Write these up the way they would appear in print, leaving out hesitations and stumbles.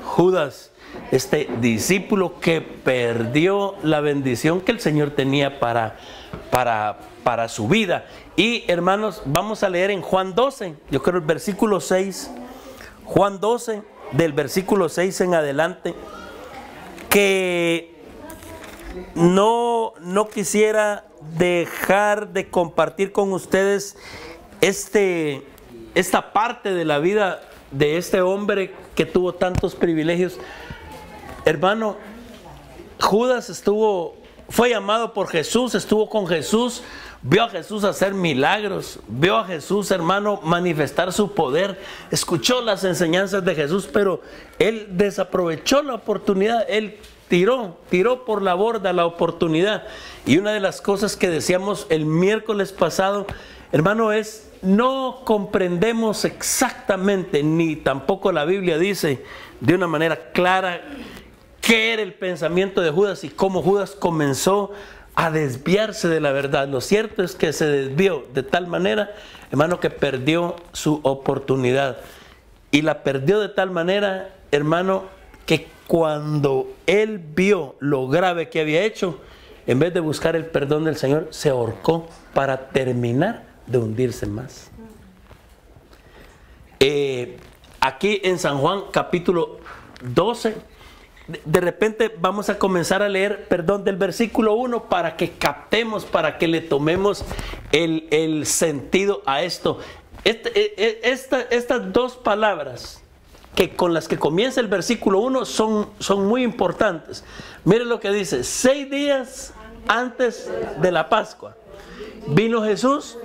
Judas, este discípulo que perdió la bendición que el Señor tenía para su vida. Y hermanos, vamos a leer en Juan 12, yo creo el versículo 6, Juan 12, del versículo 6 en adelante, que no quisiera dejar de compartir con ustedes esta parte de la vida de este hombre que tuvo tantos privilegios. Hermano, Judas fue llamado por Jesús, estuvo con Jesús, vio a Jesús hacer milagros, vio a Jesús, hermano, manifestar su poder, escuchó las enseñanzas de Jesús, pero él desaprovechó la oportunidad, él tiró por la borda la oportunidad. Y una de las cosas que decíamos el miércoles pasado, hermano, es no comprendemos exactamente, ni tampoco la Biblia dice de una manera clara qué era el pensamiento de Judas y cómo Judas comenzó a desviarse de la verdad. Lo cierto es que se desvió de tal manera, hermano, que perdió su oportunidad. Y la perdió de tal manera, hermano, que cuando él vio lo grave que había hecho, en vez de buscar el perdón del Señor, se ahorcó para terminar de hundirse más. Aquí en San Juan capítulo 12, de repente vamos a comenzar a leer, del versículo 1 para que captemos, para que le tomemos el sentido a esto. Estas dos palabras con las que comienza el versículo 1 son muy importantes. Miren lo que dice: 6 días antes de la Pascua vino Jesús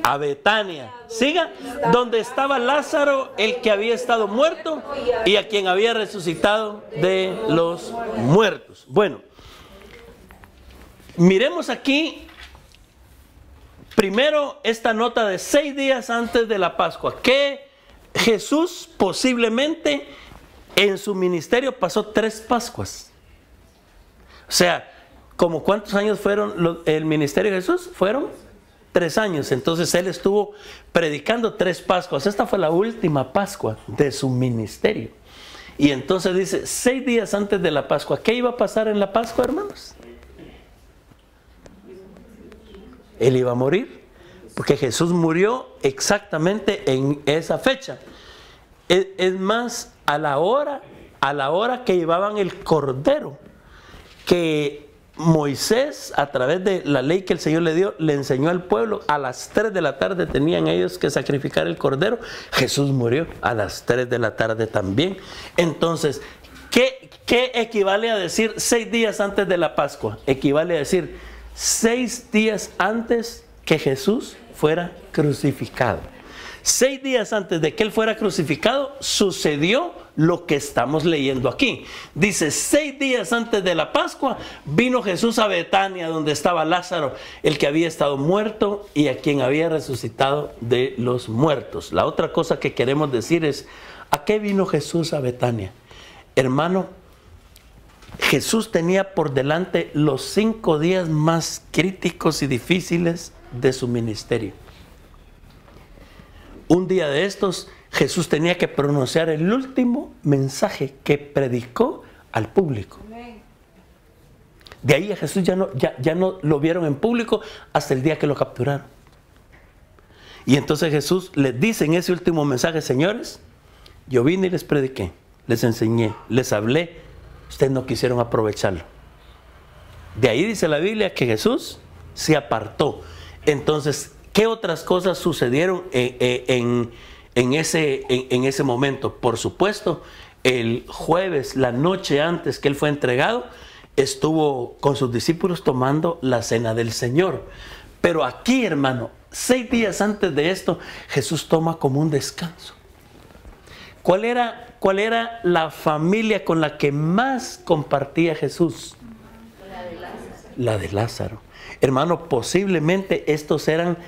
a Betania, siga, donde estaba Lázaro, el que había estado muerto y a quien había resucitado de los muertos. Bueno, miremos aquí primero esta nota de 6 días antes de la Pascua, que Jesús posiblemente en su ministerio pasó 3 Pascuas. O sea, ¿como cuántos años fueron el ministerio de Jesús? Fueron 3 años. Entonces él estuvo predicando 3 Pascuas. Esta fue la última Pascua de su ministerio. Y entonces dice, 6 días antes de la Pascua. ¿Qué iba a pasar en la Pascua, hermanos? Él iba a morir, porque Jesús murió exactamente en esa fecha. Es más, a la hora que llevaban el cordero, que Moisés, a través de la ley que el Señor le dio, le enseñó al pueblo, a las 3 de la tarde tenían ellos que sacrificar el cordero. Jesús murió a las 3 de la tarde también. Entonces, ¿qué equivale a decir 6 días antes de la Pascua? Equivale a decir 6 días antes que Jesús fuera crucificado. 6 días antes de que él fuera crucificado, sucedió lo que estamos leyendo aquí. Dice, 6 días antes de la Pascua, vino Jesús a Betania, donde estaba Lázaro, el que había estado muerto y a quien había resucitado de los muertos. La otra cosa que queremos decir es, ¿a qué vino Jesús a Betania? Hermano, Jesús tenía por delante los 5 días más críticos y difíciles de su ministerio. Un día de estos, Jesús tenía que pronunciar el último mensaje que predicó al público. De ahí a Jesús ya no lo vieron en público hasta el día que lo capturaron. Y entonces Jesús les dice en ese último mensaje, señores, yo vine y les prediqué, les enseñé, les hablé, ustedes no quisieron aprovecharlo. De ahí dice la Biblia que Jesús se apartó. Entonces, ¿qué otras cosas sucedieron en ese momento? Por supuesto, el jueves, la noche antes que él fue entregado, estuvo con sus discípulos tomando la cena del Señor. Pero aquí, hermano, 6 días antes de esto, Jesús toma como un descanso. ¿Cuál era la familia con la que más compartía Jesús? La de Lázaro. Hermano, posiblemente estos eran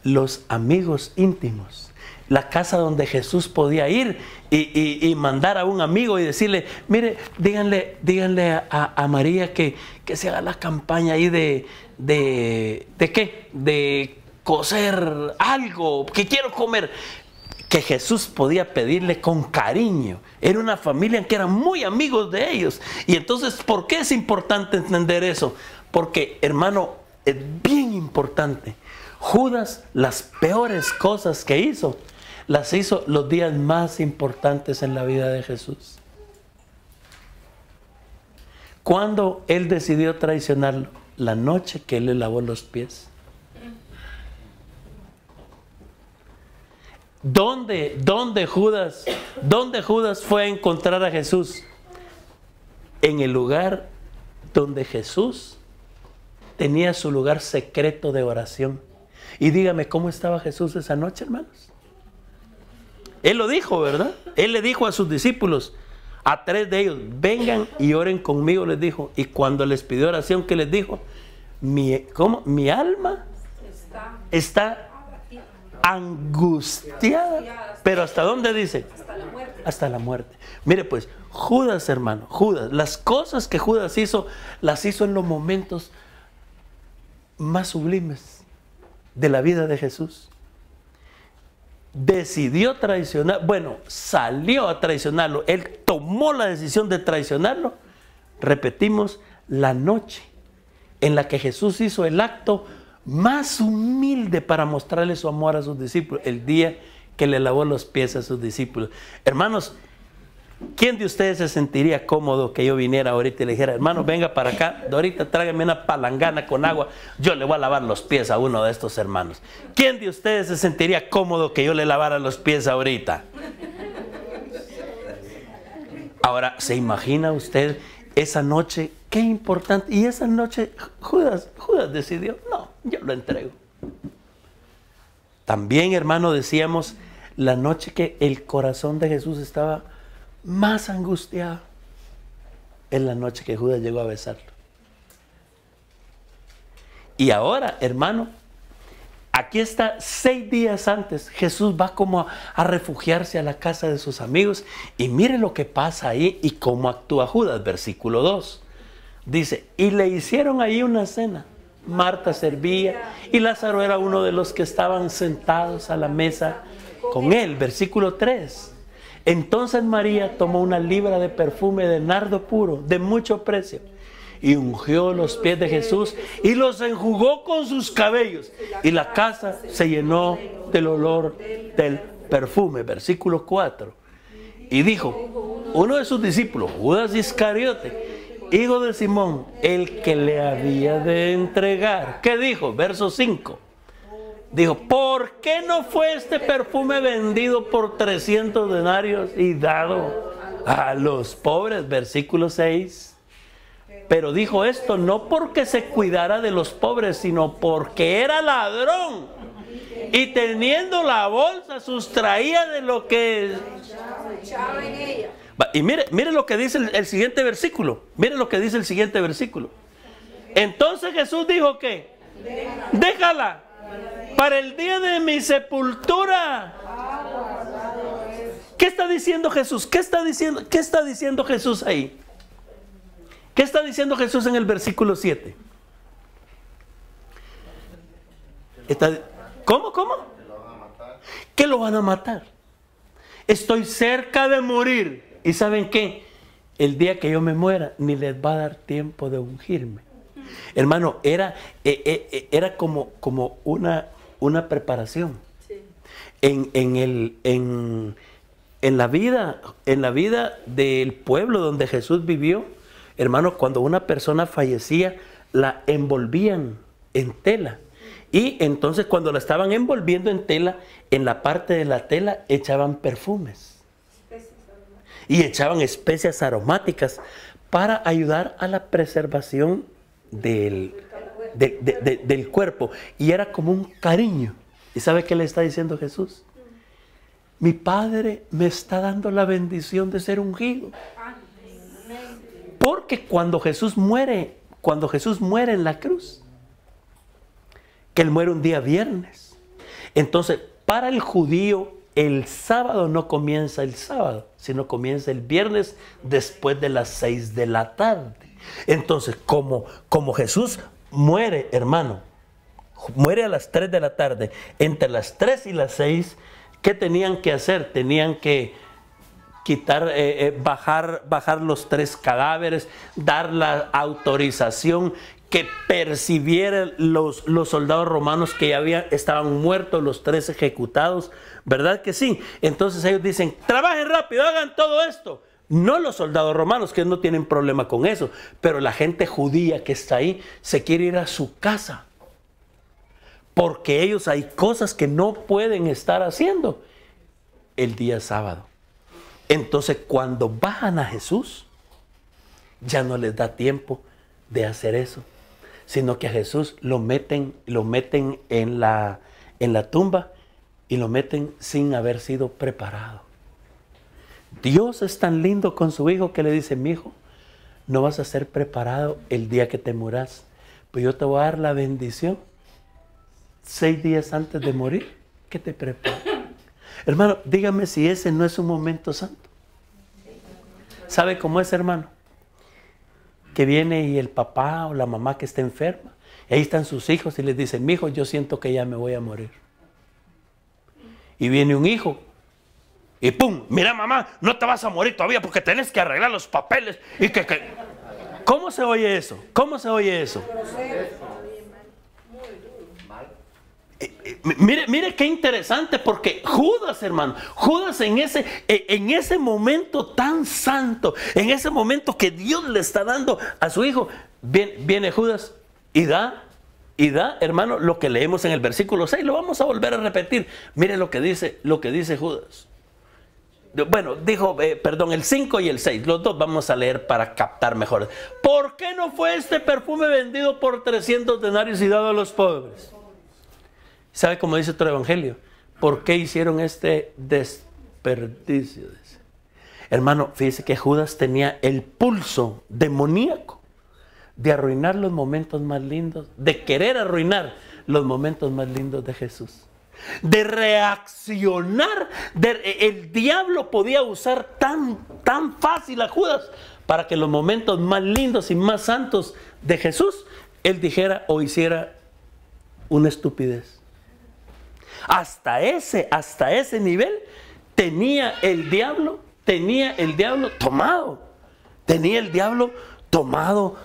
los amigos íntimos, la casa donde Jesús podía ir y mandar a un amigo y decirle, mire, díganle a María que se haga la campaña ahí ¿de qué? De cocer algo, que quiero comer. que Jesús podía pedirle con cariño. Era una familia en que eran muy amigos de ellos. Y entonces, ¿por qué es importante entender eso? Porque, hermano, es bien importante. Judas, las peores cosas que hizo, las hizo los días más importantes en la vida de Jesús. ¿Cuándo él decidió traicionarlo? La noche que él le lavó los pies. ¿Dónde Judas fue a encontrar a Jesús? En el lugar donde Jesús tenía su lugar secreto de oración. Y dígame, ¿cómo estaba Jesús esa noche, hermanos? Él lo dijo, ¿verdad? Él le dijo a sus discípulos, a 3 de ellos, vengan y oren conmigo, les dijo. Y cuando les pidió oración, ¿qué les dijo? Mi alma está angustiada. Pero ¿hasta dónde dice? Hasta la muerte. Hasta la muerte. Mire pues, Judas, hermano, Judas, las cosas que Judas hizo, las hizo en los momentos más sublimes de la vida de Jesús. Decidió traicionar, bueno, salió a traicionarlo. Él tomó la decisión de traicionarlo. Repetimos, la noche en la que Jesús hizo el acto más humilde para mostrarle su amor a sus discípulos, el día que le lavó los pies a sus discípulos. Hermanos, ¿quién de ustedes se sentiría cómodo que yo viniera ahorita y le dijera, hermano, venga para acá, ahorita tráigame una palangana con agua, yo le voy a lavar los pies a uno de estos hermanos? ¿Quién de ustedes se sentiría cómodo que yo le lavara los pies ahorita? Ahora, ¿se imagina usted esa noche? Qué importante. Y esa noche Judas decidió, no, yo lo entrego. También, hermano, decíamos, la noche que el corazón de Jesús estaba más angustiado, es la noche que Judas llegó a besarlo. Y ahora, hermano, aquí está, 6 días antes, Jesús va como a refugiarse a la casa de sus amigos. Y mire lo que pasa ahí y cómo actúa Judas, versículo 2. Dice, y le hicieron ahí una cena. Marta servía y Lázaro era uno de los que estaban sentados a la mesa con él. Versículo 3. Entonces María tomó una libra de perfume de nardo puro, de mucho precio, y ungió los pies de Jesús y los enjugó con sus cabellos. Y la casa se llenó del olor del perfume. Versículo 4. Y dijo uno de sus discípulos, Judas Iscariote, hijo de Simón, el que le había de entregar. ¿Qué dijo? Verso 5. Dijo, ¿por qué no fue este perfume vendido por 300 denarios y dado a los pobres? Versículo 6. Pero dijo esto no porque se cuidara de los pobres, sino porque era ladrón. Y teniendo la bolsa, sustraía de lo que echaba en ella. Y mire lo que dice el siguiente versículo. Mire lo que dice el siguiente versículo. Entonces Jesús dijo que déjala para el día de mi sepultura. ¿Qué está diciendo Jesús? ¿Qué está diciendo Jesús ahí? ¿Qué está diciendo Jesús en el versículo 7? ¿Cómo? ¿Qué lo van a matar? Estoy cerca de morir. ¿Y saben qué? El día que yo me muera, ni les va a dar tiempo de ungirme. Hermano, era como una preparación. Sí. En la vida del pueblo donde Jesús vivió, hermano, cuando una persona fallecía, la envolvían en tela. Y entonces cuando la estaban envolviendo en tela, en la parte de la tela echaban perfumes. Y echaban especias aromáticas para ayudar a la preservación del cuerpo. Y era como un cariño. ¿Y sabe qué le está diciendo Jesús? Mi Padre me está dando la bendición de ser ungido. Porque cuando Jesús muere en la cruz, que Él muere un día viernes, entonces para el judío el sábado no comienza el sábado, sino comienza el viernes después de las 6 de la tarde. Entonces, como Jesús muere, hermano, muere a las 3 de la tarde, entre las 3 y las 6, ¿Qué tenían que hacer? Tenían que quitar, bajar los 3 cadáveres, dar la autorización que percibieran los soldados romanos que ya estaban muertos, los 3 ejecutados, ¿verdad que sí? Entonces ellos dicen, trabajen rápido, hagan todo esto. No los soldados romanos, que no tienen problema con eso, pero la gente judía que está ahí se quiere ir a su casa, porque ellos hay cosas que no pueden estar haciendo el día sábado. Entonces cuando bajan a Jesús, ya no les da tiempo de hacer eso, sino que a Jesús lo meten en la tumba y lo meten sin haber sido preparado. Dios es tan lindo con su hijo que le dice, mi hijo, no vas a ser preparado el día que te muras, pues yo te voy a dar la bendición 6 días antes de morir, que te prepare. Hermano, dígame si ese no es un momento santo. ¿Sabe cómo es, hermano? Que viene y el papá o la mamá que está enferma, y ahí están sus hijos y les dicen, mi hijo, yo siento que ya me voy a morir. Y viene un hijo y ¡pum! Mira, mamá, no te vas a morir todavía porque tenés que arreglar los papeles. Y ¿Cómo se oye eso? ¿Cómo se oye eso? Mire qué interesante, porque Judas, hermano, Judas en ese momento tan santo, en ese momento que Dios le está dando a su hijo, viene Judas y da, hermano, lo que leemos en el versículo 6, lo vamos a volver a repetir. Mire lo que dice Judas. Bueno, dijo, el 5 y el 6, los dos vamos a leer para captar mejor. ¿Por qué no fue este perfume vendido por 300 denarios y dado a los pobres? ¿Sabe cómo dice otro evangelio? ¿Por qué hicieron este desperdicio? Hermano, fíjese que Judas tenía el pulso demoníaco de arruinar los momentos más lindos, de querer arruinar los momentos más lindos de Jesús. De reaccionar, el diablo podía usar tan fácil a Judas para que los momentos más lindos y más santos de Jesús, él dijera o hiciera una estupidez. Hasta ese nivel tenía el diablo tomado. Tenía el diablo tomado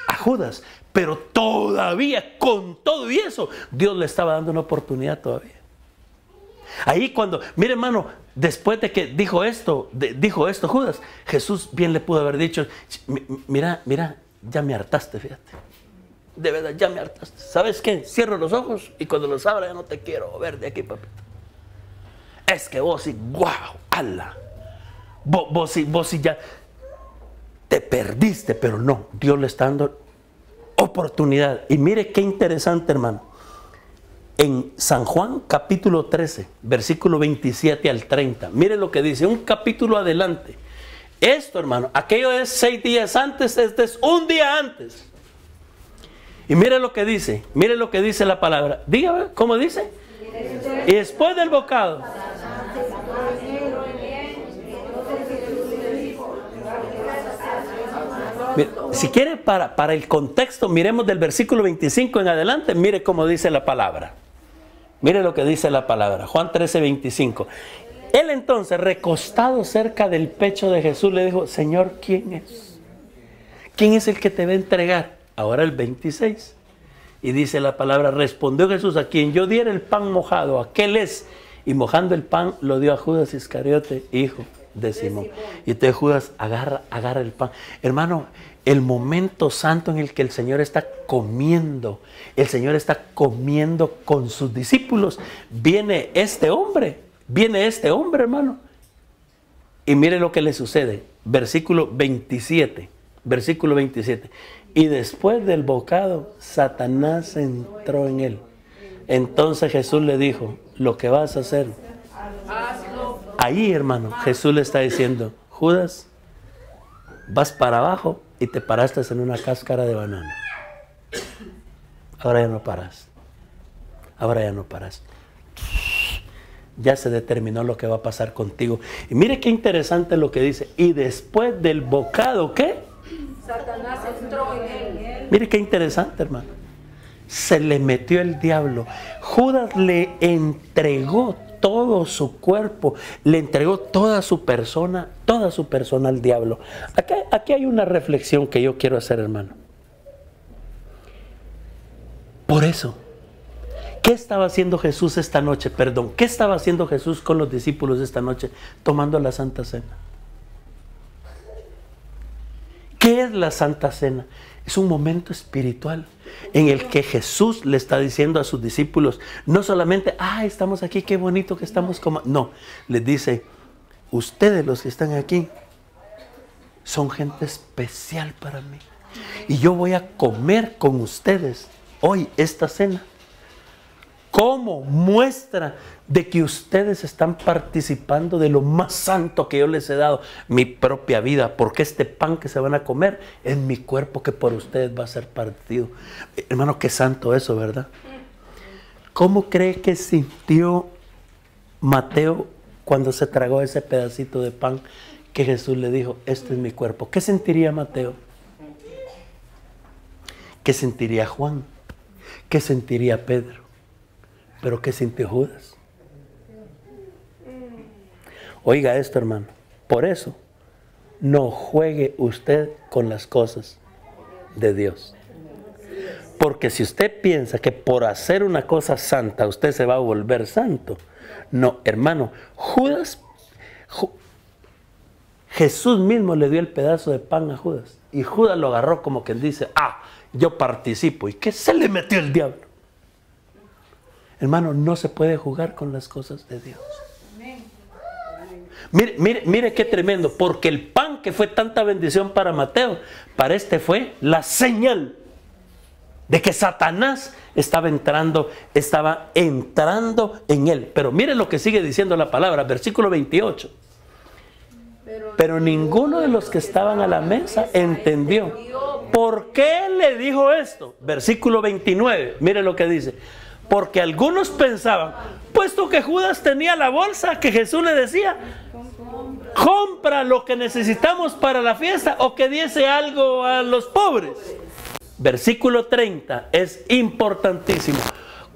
a Judas. Pero todavía, con todo y eso, Dios le estaba dando una oportunidad todavía. Ahí cuando, mire, hermano, después de que dijo esto Judas, Jesús bien le pudo haber dicho, mira, ya me hartaste, fíjate. De verdad, ya me hartaste. ¿Sabes qué? Cierro los ojos y cuando los abra ya no te quiero ver de aquí, papito. Es que vos sí, wow, ala. Vos sí ya te perdiste, pero no, Dios le está dando oportunidad. Y mire qué interesante, hermano. En San Juan capítulo 13, versículo 27 al 30. Mire lo que dice, un capítulo adelante. Esto, hermano, aquello es 6 días antes, este es un día antes. Y mire lo que dice la palabra. Dígame, ¿cómo dice? Y después del bocado. Mire, si quiere, para el contexto, miremos del versículo 25 en adelante. Mire cómo dice la palabra. Mire lo que dice la palabra. Juan 13, 25. Él entonces, recostado cerca del pecho de Jesús, le dijo, Señor, ¿quién es? ¿Quién es el que te va a entregar? Ahora el 26. Y dice la palabra, respondió Jesús, a quien yo diera el pan mojado, aquel es. Y mojando el pan lo dio a Judas Iscariote, hijo de Simón. Y entonces Judas agarra el pan. Hermano, el momento santo en el que el Señor está comiendo con sus discípulos, viene este hombre, hermano. Y mire lo que le sucede, versículo 27. Y después del bocado, Satanás entró en él. Entonces Jesús le dijo, lo que vas a hacer, ahí, hermano, Jesús le está diciendo, Judas, vas para abajo y te paraste en una cáscara de banano. Ahora ya no paras. Ya se determinó lo que va a pasar contigo. Y mire qué interesante lo que dice. Y después del bocado, ¿qué? Satanás entró en él. Mire qué interesante, hermano. Se le metió el diablo. Judas le entregó todo su cuerpo, le entregó toda su persona al diablo. Aquí hay una reflexión que yo quiero hacer, hermano. Por eso, ¿qué estaba haciendo Jesús esta noche? Perdón, ¿qué estaba haciendo Jesús con los discípulos esta noche tomando la Santa Cena? ¿Qué es la Santa Cena? Es un momento espiritual en el que Jesús le está diciendo a sus discípulos, no solamente, estamos aquí, qué bonito que estamos como... No, les dice, ustedes los que están aquí son gente especial para mí. Y yo voy a comer con ustedes hoy esta cena como muestra de que ustedes están participando de lo más santo que yo les he dado, mi propia vida, porque este pan que se van a comer es mi cuerpo que por ustedes va a ser partido. Hermano, qué santo eso, ¿verdad? ¿Cómo cree que sintió Mateo cuando se tragó ese pedacito de pan que Jesús le dijo, este es mi cuerpo? ¿Qué sentiría Mateo? ¿Qué sentiría Juan? ¿Qué sentiría Pedro? ¿Pero qué sintió Judas? Oiga esto, hermano. Por eso, no juegue usted con las cosas de Dios. Porque si usted piensa que por hacer una cosa santa usted se va a volver santo, no, hermano. Jesús mismo le dio el pedazo de pan a Judas. Y Judas lo agarró como quien dice, yo participo. ¿Y qué se le metió el diablo? Hermano, no se puede jugar con las cosas de Dios. Mire qué tremendo, porque el pan que fue tanta bendición para Mateo, para este fue la señal de que Satanás estaba entrando en él. Pero mire lo que sigue diciendo la palabra, versículo 28. Pero ninguno de los que estaban a la mesa entendió. ¿Por qué le dijo esto? Versículo 29, mire lo que dice. Porque algunos pensaban, puesto que Judas tenía la bolsa que Jesús le decía, compra lo que necesitamos para la fiesta o que diese algo a los pobres. Versículo 30 es importantísimo.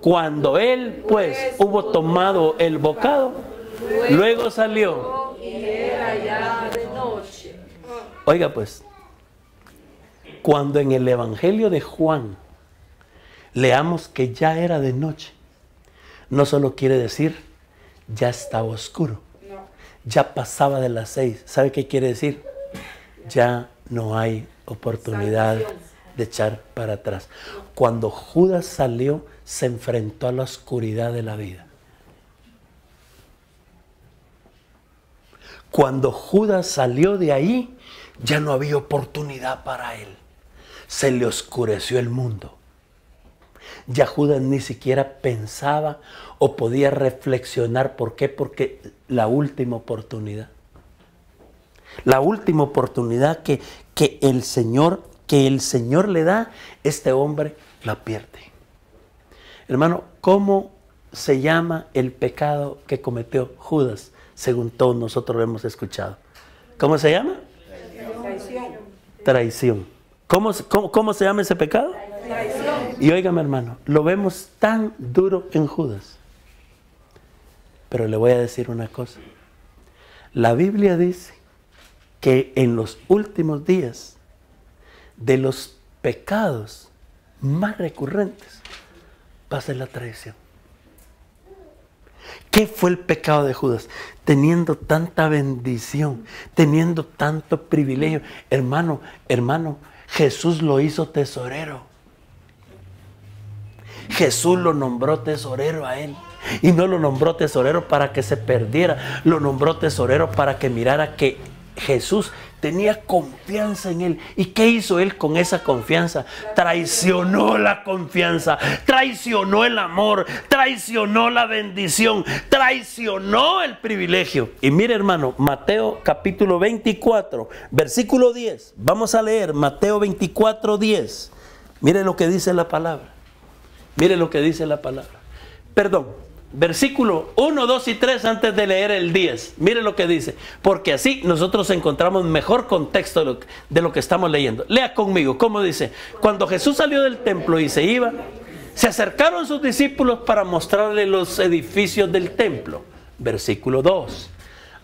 Cuando él pues hubo tomado el bocado, luego salió. Oiga pues, cuando en el Evangelio de Juan leamos que ya era de noche, no solo quiere decir ya estaba oscuro, ya pasaba de las 6. ¿Sabe qué quiere decir? Ya no hay oportunidad de echar para atrás. Cuando Judas salió, se enfrentó a la oscuridad de la vida. Cuando Judas salió de ahí, ya no había oportunidad para él. Se le oscureció el mundo. Ya Judas ni siquiera pensaba o podía reflexionar. ¿Por qué? Porque la última oportunidad que el Señor le da, este hombre la pierde. Hermano, ¿cómo se llama el pecado que cometió Judas? Según todos nosotros lo hemos escuchado. ¿Cómo se llama? Traición. ¿Cómo se llama ese pecado? Traición. Y óigame, hermano, lo vemos tan duro en Judas. Pero le voy a decir una cosa. La Biblia dice que en los últimos días, de los pecados más recurrentes, va a ser la traición. ¿Qué fue el pecado de Judas? Teniendo tanta bendición, teniendo tanto privilegio. Hermano, Jesús lo hizo tesorero. Jesús lo nombró tesorero a él. Y no lo nombró tesorero para que se perdiera. Lo nombró tesorero para que mirara que Jesús tenía confianza en él. ¿Y qué hizo él con esa confianza? Traicionó la confianza, traicionó el amor, traicionó la bendición, traicionó el privilegio. Y mire, hermano, Mateo capítulo 24, versículo 10. Vamos a leer Mateo 24, 10. Mire lo que dice la palabra. Mire lo que dice la palabra. Perdón. Versículo 1, 2 y 3 antes de leer el 10. Mire lo que dice. Porque así nosotros encontramos mejor contexto de lo que estamos leyendo. Lea conmigo. ¿Cómo dice? Cuando Jesús salió del templo y se iba, se acercaron sus discípulos para mostrarle los edificios del templo. Versículo 2.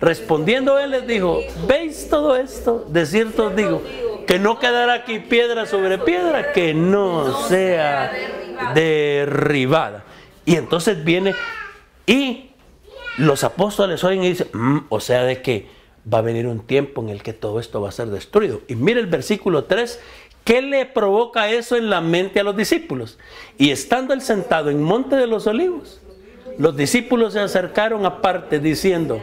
Respondiendo él les dijo, ¿veis todo esto? De cierto os digo, que no quedará aquí piedra sobre piedra que no sea derribada. Y entonces viene y los apóstoles oyen y dicen, o sea de que va a venir un tiempo en el que todo esto va a ser destruido. Y mire el versículo 3, ¿qué le provoca eso en la mente a los discípulos? Y estando él sentado en Monte de los Olivos, los discípulos se acercaron aparte diciendo,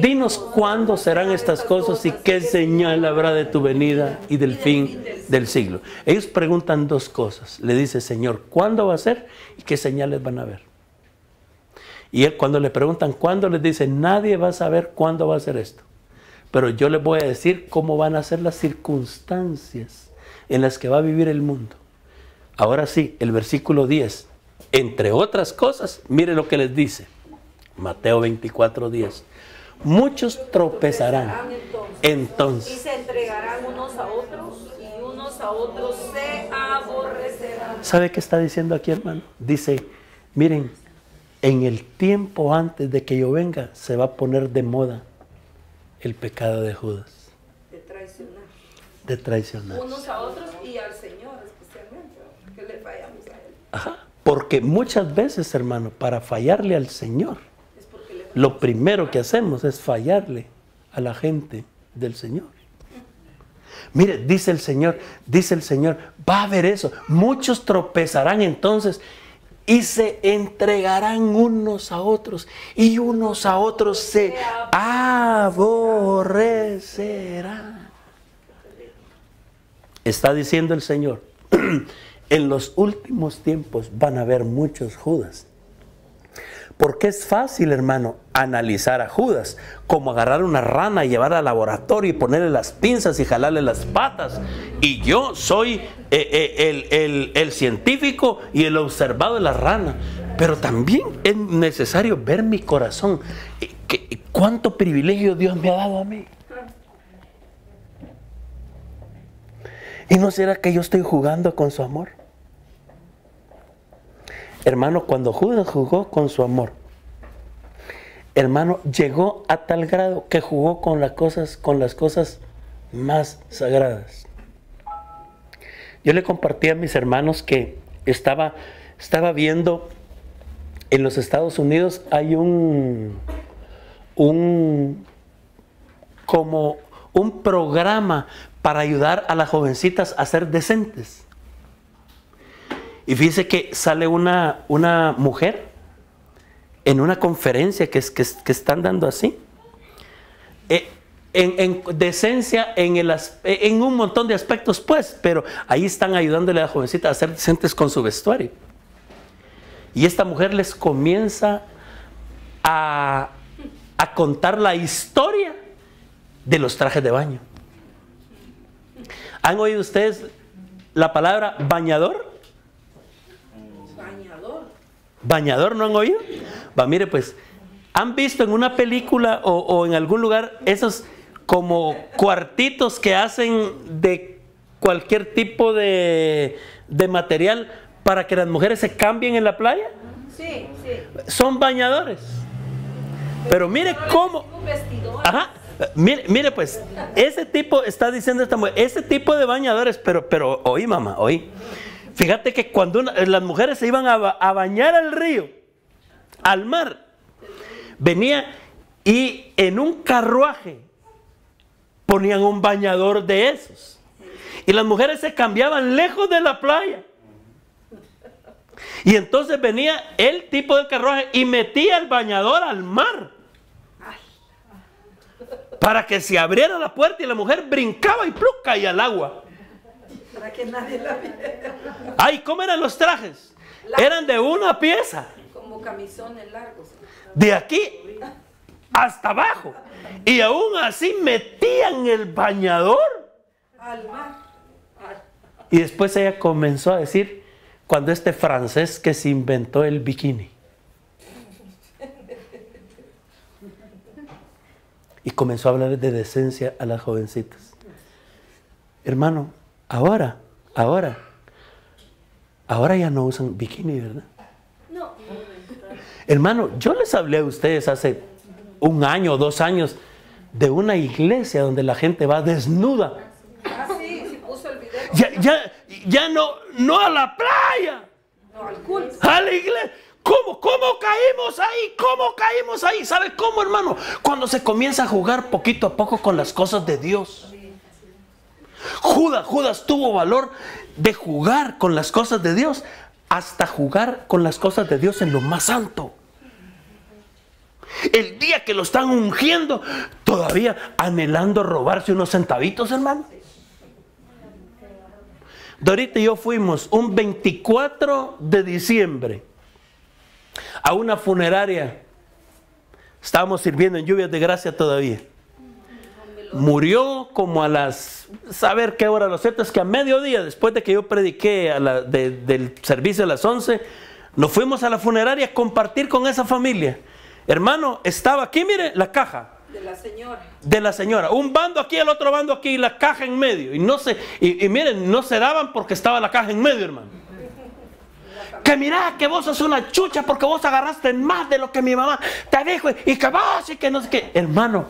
dinos cuándo serán estas cosas y qué señal habrá de tu venida y del fin del siglo. Ellos preguntan dos cosas. Le dice, Señor, ¿cuándo va a ser y qué señales van a ver? Y él, cuando le preguntan cuándo, les dice, nadie va a saber cuándo va a ser esto. Pero yo les voy a decir cómo van a ser las circunstancias en las que va a vivir el mundo. Ahora sí, el versículo 10. Entre otras cosas, mire lo que les dice. Mateo 24:10. Muchos tropezarán entonces. Y se entregarán unos a otros y unos a otros se aborrecerán. ¿Sabe qué está diciendo aquí, hermano? Dice, miren, en el tiempo antes de que yo venga se va a poner de moda el pecado de Judas. De traicionar. De traicionar. Unos a otros y al Señor especialmente, que le fallamos a Él. Ajá. Porque muchas veces, hermano, para fallarle al Señor, lo primero que hacemos es fallarle a la gente del Señor. Mire, dice el Señor, va a haber eso. Muchos tropezarán entonces y se entregarán unos a otros y unos a otros se aborrecerán. Está diciendo el Señor, en los últimos tiempos van a haber muchos Judas. Porque es fácil, hermano, analizar a Judas como agarrar una rana y llevarla al laboratorio y ponerle las pinzas y jalarle las patas. Y yo soy el científico y el observado de la rana. Pero también es necesario ver mi corazón. ¿Cuánto privilegio Dios me ha dado a mí? ¿Y no será que yo estoy jugando con su amor? Hermano, cuando Judas jugó con su amor, hermano, llegó a tal grado que jugó con las cosas más sagradas. Yo le compartí a mis hermanos que estaba viendo en los Estados Unidos hay como un programa para ayudar a las jovencitas a ser decentes. Y fíjese que sale una mujer en una conferencia que están dando así. En decencia, en un montón de aspectos, pues, pero ahí están ayudándole a la jovencita a ser decentes con su vestuario. Y esta mujer les comienza a contar la historia de los trajes de baño. ¿Han oído ustedes la palabra bañador? ¿Bañador no han oído? Va, mire pues, ¿han visto en una película o en algún lugar esos como cuartitos que hacen de cualquier tipo de material para que las mujeres se cambien en la playa? Sí, sí. Son bañadores. Pero mire cómo... Ajá. Mire pues, ese tipo, está diciendo esta mujer, ese tipo de bañadores, pero oí mamá, oí. Fíjate que cuando las mujeres se iban a bañar al río, al mar, venía y en un carruaje ponían un bañador de esos. Y las mujeres se cambiaban lejos de la playa. Y entonces venía el tipo del carruaje y metía el bañador al mar. Para que se abriera la puerta y la mujer brincaba y ¡plum! Caía al agua. Para que nadie la viera. Ay, ¿cómo eran los trajes? Eran de una pieza. Como camisones largos. De aquí hasta abajo. Y aún así metían el bañador Al mar. Y después ella comenzó a decir, cuando este francés que se inventó el bikini. Y comenzó a hablar de decencia a las jovencitas. Hermano, ahora ya no usan bikini, ¿verdad? No. Hermano, yo les hablé a ustedes hace 1 año o 2 años de una iglesia donde la gente va desnuda. Ah, sí, sí puso el video. Ya no a la playa. No, al culto. A la iglesia. ¿Cómo caímos ahí? ¿Cómo caímos ahí? ¿Sabe cómo, hermano? Cuando se comienza a jugar poquito a poco con las cosas de Dios. Judas tuvo valor de jugar con las cosas de Dios, hasta jugar con las cosas de Dios en lo más santo. El día que lo están ungiendo, todavía anhelando robarse unos centavitos, hermano. Dorita y yo fuimos un 24 de diciembre a una funeraria. Estábamos sirviendo en Lluvias de Gracia todavía. Murió como a las, saber qué hora, lo cierto es que a mediodía, después de que yo prediqué del servicio a las 11, nos fuimos a la funeraria a compartir con esa familia. Hermano, estaba aquí, mire, la caja de la señora, un bando aquí, el otro bando aquí, y la caja en medio, y miren, no se daban porque estaba la caja en medio, hermano. Que mira, que vos sos una chucha porque vos agarraste más de lo que mi mamá te dijo, y que vos, y que no sé qué. Hermano,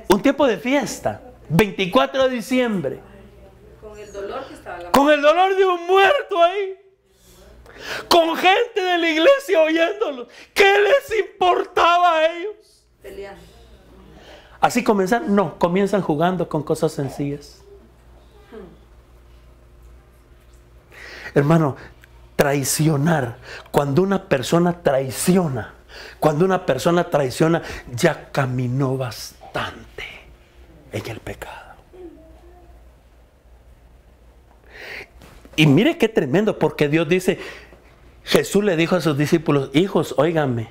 un tiempo de fiesta, 24 de diciembre, con el dolor que estaba con el dolor de un muerto ahí, con gente de la iglesia oyéndolo. ¿Qué les importaba a ellos? peleando. Así comienzan, no, comienzan jugando con cosas sencillas. Hermano, traicionar, cuando una persona traiciona, ya caminó bastante en el pecado. Y mire qué tremendo, porque Dios dice, Jesús le dijo a sus discípulos, hijos, óiganme,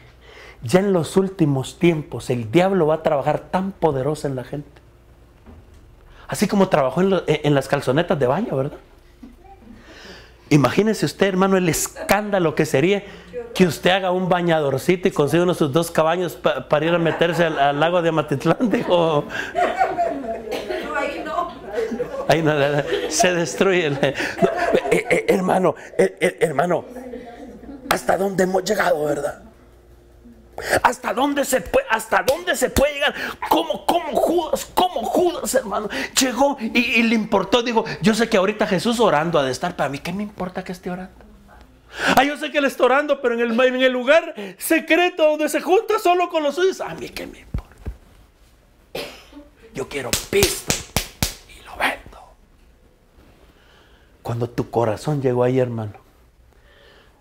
ya en los últimos tiempos el diablo va a trabajar tan poderoso en la gente. Así como trabajó en las calzonetas de baño, ¿verdad? Imagínese usted, hermano, el escándalo que sería que usted haga un bañadorcito y consiga uno de sus 2 caballos para ir a meterse al lago de Amatitlán. Digo, No, ahí no. ahí no, se destruye. Hermano, ¿hasta dónde hemos llegado, verdad? ¿Hasta dónde se puede llegar? ¿Cómo Judas, hermano, llegó y le importó? Digo, yo sé que ahorita Jesús orando ha de estar, para mí, ¿qué me importa que esté orando? Yo sé que él está orando, pero en el lugar secreto donde se junta solo con los suyos, a mí, ¿qué me importa? Yo quiero pisto y lo vendo. Cuando tu corazón llegó ahí, hermano,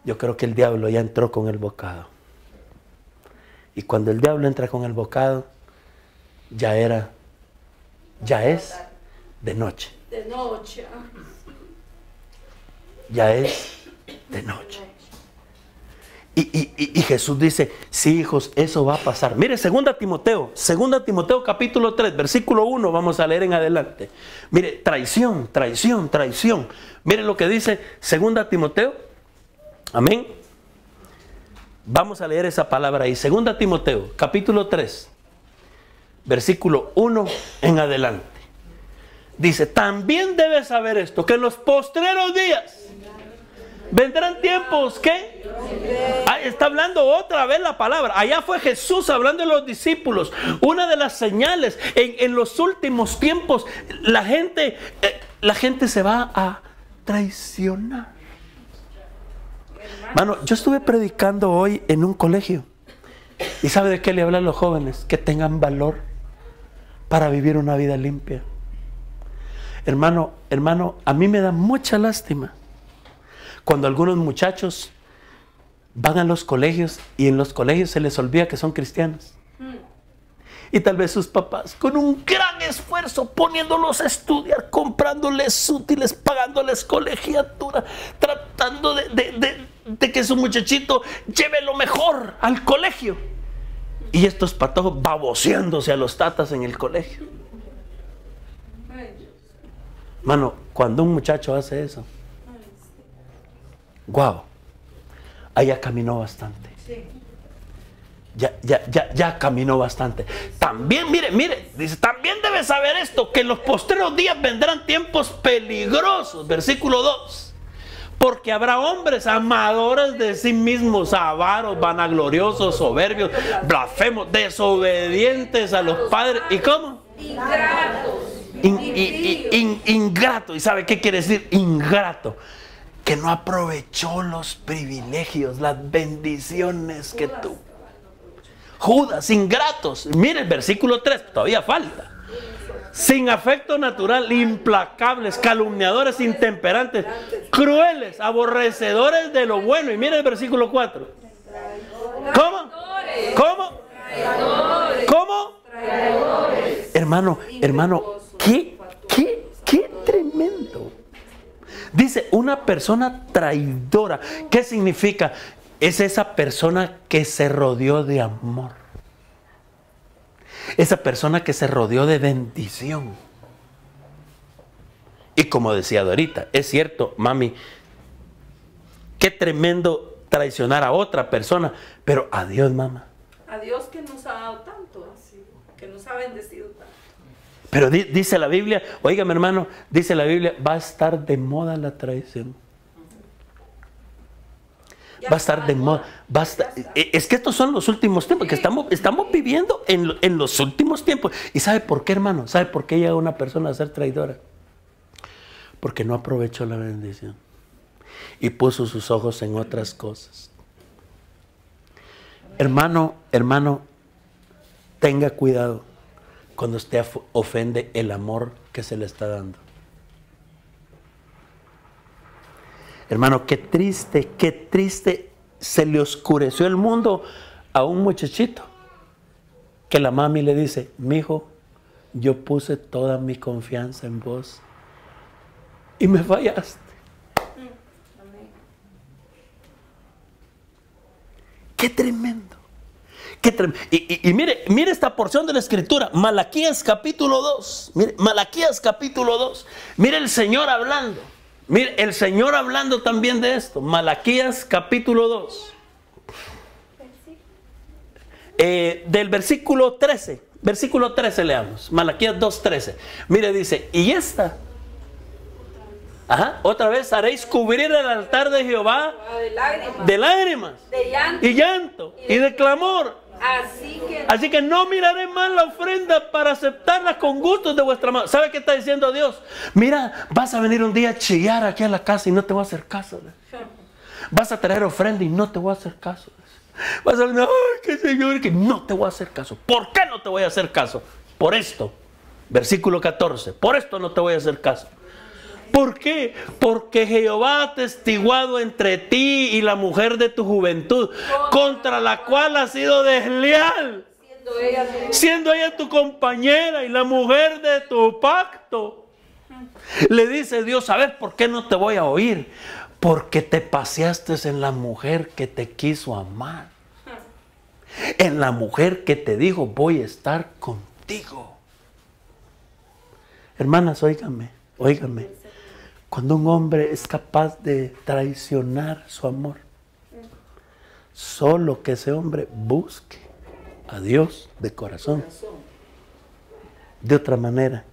yo creo que el diablo ya entró con el bocado. Y cuando el diablo entra con el bocado, ya es de noche. De noche. Ya es de noche. Y Jesús dice, sí, hijos, eso va a pasar. Mire, 2 Timoteo capítulo 3, versículo 1, vamos a leer en adelante. Mire, traición. Mire lo que dice 2 Timoteo. Amén. Vamos a leer esa palabra ahí. 2 Timoteo, capítulo 3, versículo 1 en adelante. Dice, también debes saber esto, que en los postreros días vendrán tiempos, ¿qué? Está hablando otra vez la palabra. Allá fue Jesús hablando de los discípulos. Una de las señales, en los últimos tiempos, la gente se va a traicionar. Mano, yo estuve predicando hoy en un colegio. ¿Y sabe de qué le hablan los jóvenes? Que tengan valor para vivir una vida limpia. Hermano, a mí me da mucha lástima cuando algunos muchachos van a los colegios y en los colegios se les olvida que son cristianos. Y tal vez sus papás, con un gran esfuerzo, poniéndolos a estudiar, comprándoles útiles, pagándoles colegiatura, tratando de que su muchachito lleve lo mejor al colegio. Y estos patojos baboseándose a los tatas en el colegio. Mano, cuando un muchacho hace eso, guau, allá caminó bastante. Ya caminó bastante. También, mire, dice, también debes saber esto, que en los postreros días vendrán tiempos peligrosos. Versículo 2. Porque habrá hombres amadores de sí mismos, avaros, vanagloriosos, soberbios, blasfemos, desobedientes a los padres. ¿Y cómo? Ingrato. ¿Y sabe qué quiere decir ingrato? Que no aprovechó los privilegios, las bendiciones que tuvo. Judas, ingratos. Mire el versículo 3, todavía falta. Sin afecto natural, implacables, calumniadores, intemperantes, crueles, aborrecedores de lo bueno. Y mire el versículo 4. ¿Cómo? ¿Cómo? ¿Cómo? Hermano, qué tremendo. Dice, una persona traidora. ¿Qué significa? Es esa persona que se rodeó de amor. Esa persona que se rodeó de bendición. Y como decía ahorita, es cierto, mami, qué tremendo traicionar a otra persona, pero a Dios, mamá. A Dios que nos ha dado tanto, que nos ha bendecido tanto. Pero dice la Biblia, oígame hermano, dice la Biblia, va a estar de moda la traición. Va a estar de moda. Es que estos son los últimos tiempos, que estamos viviendo en los últimos tiempos. ¿Y sabe por qué, hermano? ¿Sabe por qué llega una persona a ser traidora? Porque no aprovechó la bendición y puso sus ojos en otras cosas. Hermano, tenga cuidado cuando usted ofende el amor que se le está dando. Hermano, qué triste se le oscureció el mundo a un muchachito que la mami le dice, mijo, yo puse toda mi confianza en vos y me fallaste. Qué tremendo. Qué tremendo. Y mire esta porción de la escritura, Malaquías capítulo 2. Mire, Malaquías capítulo 2. Mire el Señor hablando. Mire, el Señor hablando también de esto. Malaquías capítulo 2. Del versículo 13. Versículo 13 leamos. Malaquías 2:13. Mire, dice, y esta. Otra vez, haréis cubrir el altar de Jehová de lágrimas, y llanto, y de clamor. Así que no miraré más la ofrenda para aceptarla con gustos de vuestra mano. ¿Sabe qué está diciendo Dios? Mira, vas a venir un día a chillar aquí a la casa y no te voy a hacer caso. Vas a traer ofrenda y no te voy a hacer caso. Vas a decir, ay, que Señor, que no te voy a hacer caso. ¿Por qué no te voy a hacer caso? Por esto. Versículo 14. Por esto no te voy a hacer caso. ¿Por qué? Porque Jehová ha testiguado entre ti y la mujer de tu juventud, contra la cual has sido desleal, siendo ella tu compañera y la mujer de tu pacto. Le dice Dios, ¿sabes por qué no te voy a oír? Porque te paseaste en la mujer que te quiso amar, en la mujer que te dijo, voy a estar contigo. Hermanas, óigame. Cuando un hombre es capaz de traicionar su amor, solo que ese hombre busque a Dios de corazón. De otra manera,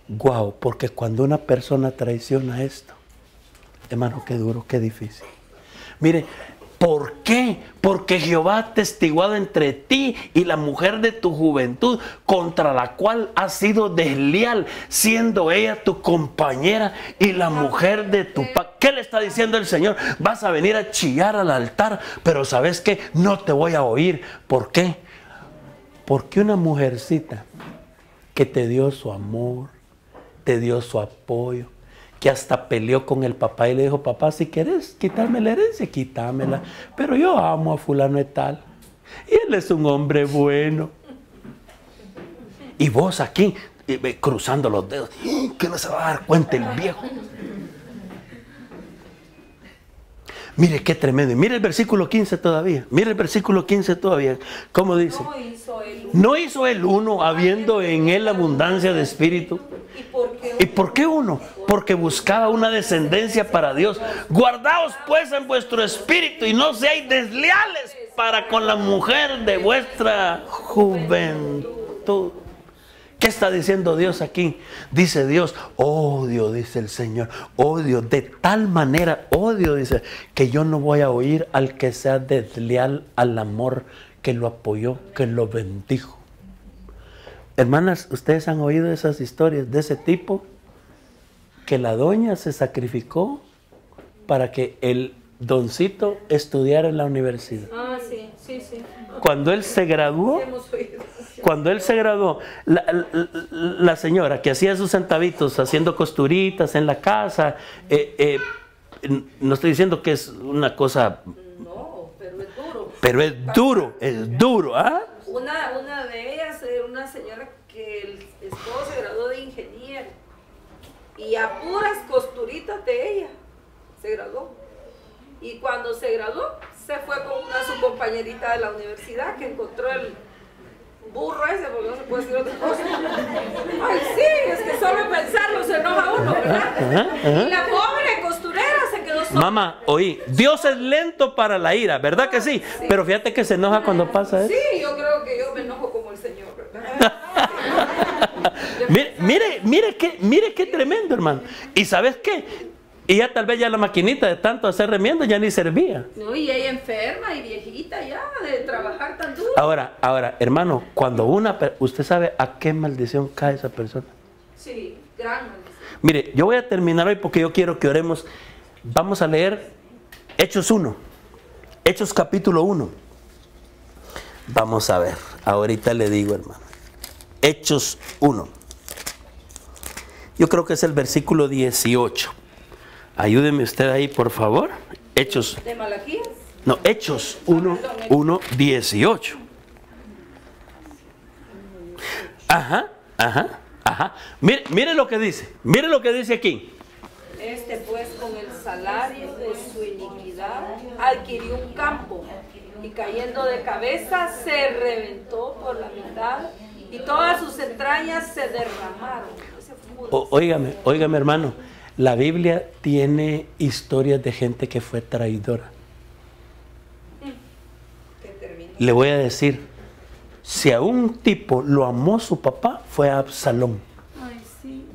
guau, porque cuando una persona traiciona esto, hermano, qué duro, qué difícil. Mire, ¿por qué? Porque Jehová ha testiguado entre ti y la mujer de tu juventud, contra la cual has sido desleal, siendo ella tu compañera y la mujer de tu pacto. ¿Qué le está diciendo el Señor? Vas a venir a chillar al altar, pero ¿sabes qué? No te voy a oír. ¿Por qué? Porque una mujercita que te dio su amor, te dio su apoyo, que hasta peleó con el papá y le dijo, papá, si quieres quitarme la herencia, quítamela, pero yo amo a fulano de tal, y él es un hombre bueno. Y vos aquí, cruzando los dedos, que no se va a dar cuenta el viejo. Mire qué tremendo. Mire el versículo 15 todavía. Mire el versículo 15 todavía. ¿Cómo dice? No hizo el uno, habiendo en él abundancia de espíritu. ¿Y por qué uno? Porque buscaba una descendencia para Dios. Guardaos pues en vuestro espíritu y no seáis desleales para con la mujer de vuestra juventud. ¿Qué está diciendo Dios aquí? Dice Dios, odio, dice el Señor, odio, de tal manera odio, dice, que yo no voy a oír al que sea desleal al amor que lo apoyó, que lo bendijo. Hermanas, ustedes han oído esas historias de ese tipo, que la doña se sacrificó para que el doncito estudiara en la universidad. Ah, sí, sí, sí. Cuando él se graduó, la señora que hacía sus centavitos haciendo costuritas en la casa, no estoy diciendo que es una cosa... No, pero es duro. Pero es duro, ¿ah? Una de ellas, una señora que el esposo se graduó de ingeniero y a puras costuritas de ella se graduó. Y cuando se graduó, se fue con su compañerita de la universidad que encontró el burro ese, porque no se puede decir otra cosa. Ay, sí, es que solo pensarlo se enoja uno, ¿verdad? Y la pobre costurera se quedó sola. Mamá, oí, Dios es lento para la ira, ¿verdad que sí? Sí. Pero fíjate que se enoja cuando pasa eso. Sí, yo creo que yo me enojo como el Señor, ¿verdad? Mire qué tremendo, hermano. ¿Y sabes qué? Y ya tal vez ya la maquinita de tanto hacer remiendo ya ni servía. No, y ella enferma y viejita ya de trabajar tan duro. Ahora, hermano, cuando usted sabe a qué maldición cae esa persona. Sí, gran maldición. Mire, yo voy a terminar hoy porque yo quiero que oremos. Vamos a leer Hechos 1. Hechos capítulo 1. Vamos a ver. Ahorita le digo, hermano. Hechos 1. Yo creo que es el versículo 18. Ayúdeme usted ahí, por favor. Hechos. ¿De Malaquías? No, Hechos 1, 18. Ajá. Mire lo que dice. Mire lo que dice aquí. Pues con el salario de su iniquidad adquirió un campo y cayendo de cabeza se reventó por la mitad y todas sus entrañas se derramaron. Óigame, hermano. La Biblia tiene historias de gente que fue traidora. Le voy a decir, si a un tipo lo amó su papá, fue Absalón. Ay, sí.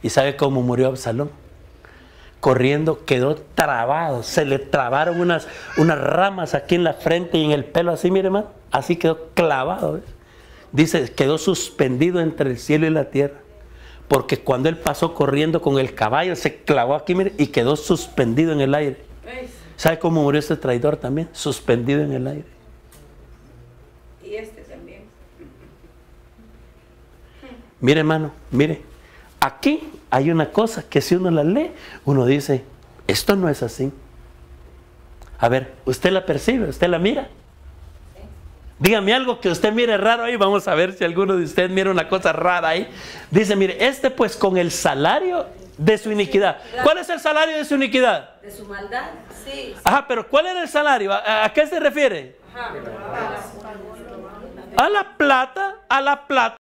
¿Y sabe cómo murió Absalón? Corriendo, quedó trabado. Se le trabaron unas ramas aquí en la frente y en el pelo, así, mire, hermano. Así quedó clavado. ¿Ves? Dice, quedó suspendido entre el cielo y la tierra. Porque cuando él pasó corriendo con el caballo, se clavó aquí, mire, y quedó suspendido en el aire. ¿Sabe cómo murió este traidor también? Suspendido en el aire. Y este también. Mire, hermano, mire. Aquí hay una cosa que si uno la lee, uno dice, esto no es así. A ver, ¿usted la percibe? ¿Usted la mira? Dígame algo que usted mire raro ahí. Vamos a ver si alguno de ustedes mira una cosa rara ahí. Dice, mire, pues con el salario de su iniquidad. ¿Cuál es el salario de su iniquidad? De su maldad, sí. Ajá, pero ¿cuál era el salario? ¿A qué se refiere? Ajá. A la plata